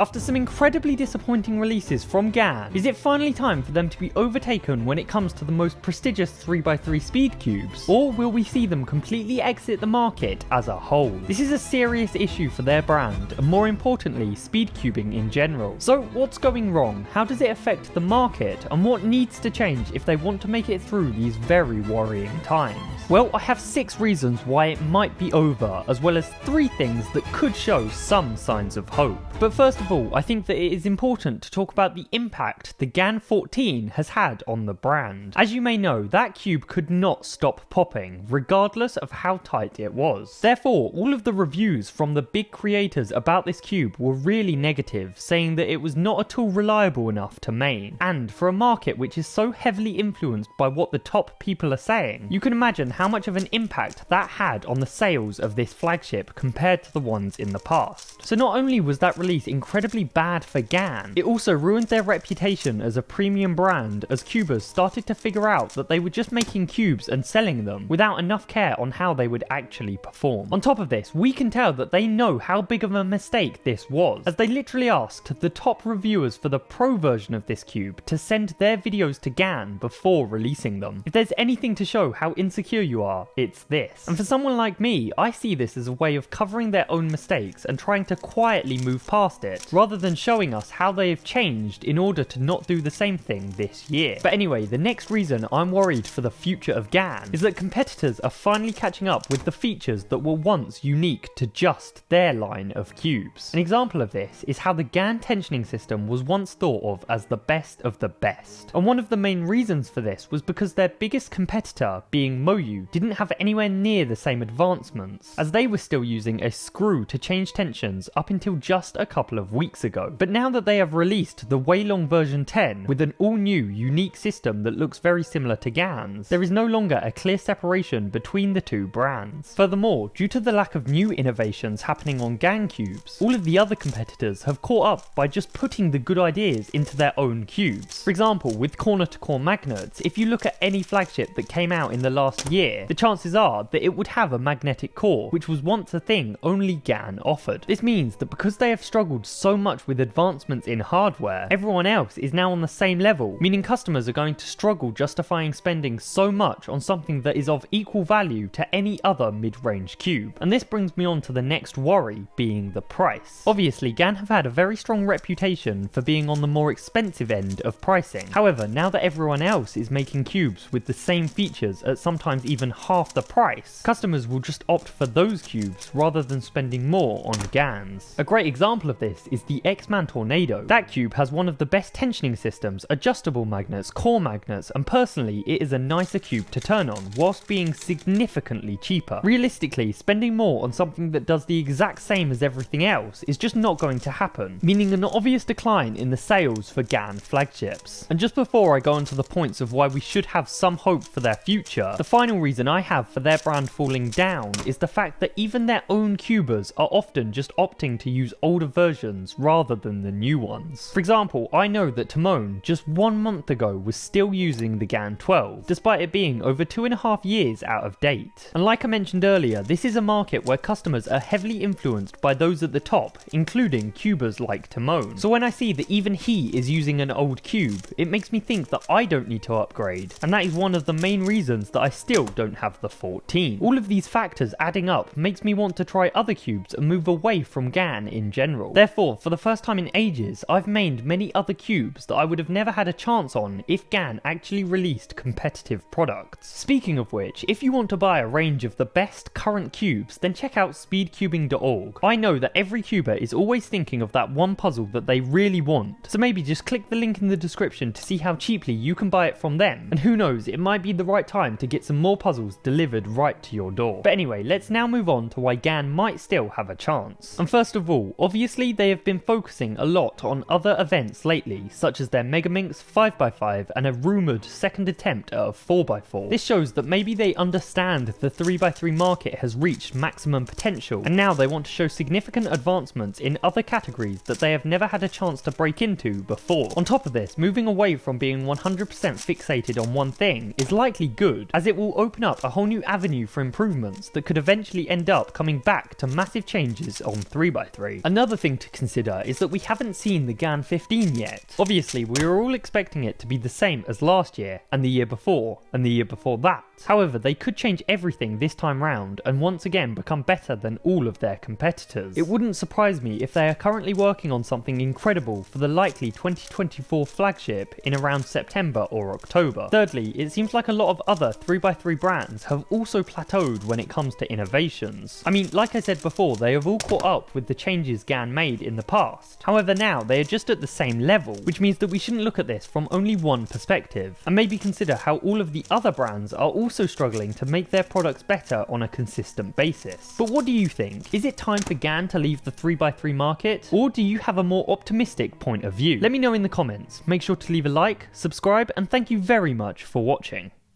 After some incredibly disappointing releases from GAN, is it finally time for them to be overtaken when it comes to the most prestigious 3x3 speed cubes? Or will we see them completely exit the market as a whole? This is a serious issue for their brand, and more importantly, speed cubing in general. So what's going wrong? How does it affect the market? And what needs to change if they want to make it through these very worrying times? Well, I have 6 reasons why it might be over, as well as 3 things that could show some signs of hope. But first of all, I think that it is important to talk about the impact the GAN 14 has had on the brand. As you may know, that cube could not stop popping, regardless of how tight it was. Therefore, all of the reviews from the big creators about this cube were really negative, saying that it was not at all reliable enough to main. And for a market which is so heavily influenced by what the top people are saying, you can imagine how much of an impact that had on the sales of this flagship compared to the ones in the past. So not only was that release incredibly bad for GAN, it also ruined their reputation as a premium brand, as cubers started to figure out that they were just making cubes and selling them without enough care on how they would actually perform. On top of this, we can tell that they know how big of a mistake this was, as they literally asked the top reviewers for the pro version of this cube to send their videos to GAN before releasing them. If there's anything to show how insecure you are, it's this. And for someone like me, I see this as a way of covering their own mistakes and trying to quietly move past it, rather than showing us how they have changed in order to not do the same thing this year. But anyway, the next reason I'm worried for the future of GAN is that competitors are finally catching up with the features that were once unique to just their line of cubes. An example of this is how the GAN tensioning system was once thought of as the best of the best. And one of the main reasons for this was because their biggest competitor, being Moyu, didn't have anywhere near the same advancements, as they were still using a screw to change tensions up until just a couple of weeks ago. But now that they have released the Weilong version 10 with an all new unique system that looks very similar to GAN's, there is no longer a clear separation between the two brands. Furthermore, due to the lack of new innovations happening on GAN cubes, all of the other competitors have caught up by just putting the good ideas into their own cubes. For example, with corner-to-core magnets, if you look at any flagship that came out in the last year, the chances are that it would have a magnetic core, which was once a thing only GAN offered. This means that because they have struggled so much with advancements in hardware, everyone else is now on the same level, meaning customers are going to struggle justifying spending so much on something that is of equal value to any other mid-range cube. And this brings me on to the next worry, being the price. Obviously, GAN have had a very strong reputation for being on the more expensive end of pricing. However, now that everyone else is making cubes with the same features at sometimes even half the price, customers will just opt for those cubes rather than spending more on GANs. A great example of this is the X-Man Tornado. That cube has one of the best tensioning systems, adjustable magnets, core magnets, and personally it is a nicer cube to turn on whilst being significantly cheaper. Realistically, spending more on something that does the exact same as everything else is just not going to happen, meaning an obvious decline in the sales for GAN flagships. And just before I go on to the points of why we should have some hope for their future, the final reason I have for their brand falling down is the fact that even their own cubers are often just opting to use older versions rather than the new ones. For example, I know that Timon just 1 month ago was still using the GAN 12, despite it being over 2.5 years out of date. And like I mentioned earlier, this is a market where customers are heavily influenced by those at the top, including cubers like Timon. So when I see that even he is using an old cube, it makes me think that I don't need to upgrade, and that is one of the main reasons that I still don't have the 14. All of these factors adding up makes me want to try other cubes and move away from GAN in general. Therefore, for the first time in ages, I've mained many other cubes that I would have never had a chance on if GAN actually released competitive products. Speaking of which, if you want to buy a range of the best current cubes, then check out speedcubing.org. I know that every cuber is always thinking of that one puzzle that they really want, so maybe just click the link in the description to see how cheaply you can buy it from them, and who knows, it might be the right time to get some more puzzles delivered right to your door. But anyway, let's now move on to why GAN might still have a chance. And first of all, obviously they have been focusing a lot on other events lately, such as their Megaminx 5x5 and a rumoured second attempt at a 4x4. This shows that maybe they understand the 3x3 market has reached maximum potential, and now they want to show significant advancements in other categories that they have never had a chance to break into before. On top of this, moving away from being 100% fixated on one thing is likely good, as it will open up a whole new avenue for improvements that could eventually end up coming back to massive changes on 3x3. Another thing to consider consider is that we haven't seen the GAN 15 yet. Obviously, we were all expecting it to be the same as last year, and the year before, and the year before that. However, they could change everything this time round and once again become better than all of their competitors. It wouldn't surprise me if they are currently working on something incredible for the likely 2024 flagship in around September or October. Thirdly, it seems like a lot of other 3x3 brands have also plateaued when it comes to innovations. I mean, like I said before, they have all caught up with the changes GAN made in the past. However, now they are just at the same level, which means that we shouldn't look at this from only one perspective, and maybe consider how all of the other brands are also struggling to make their products better on a consistent basis. But what do you think? Is it time for GAN to leave the 3x3 market, or do you have a more optimistic point of view? Let me know in the comments. Make sure to leave a like, subscribe, and thank you very much for watching.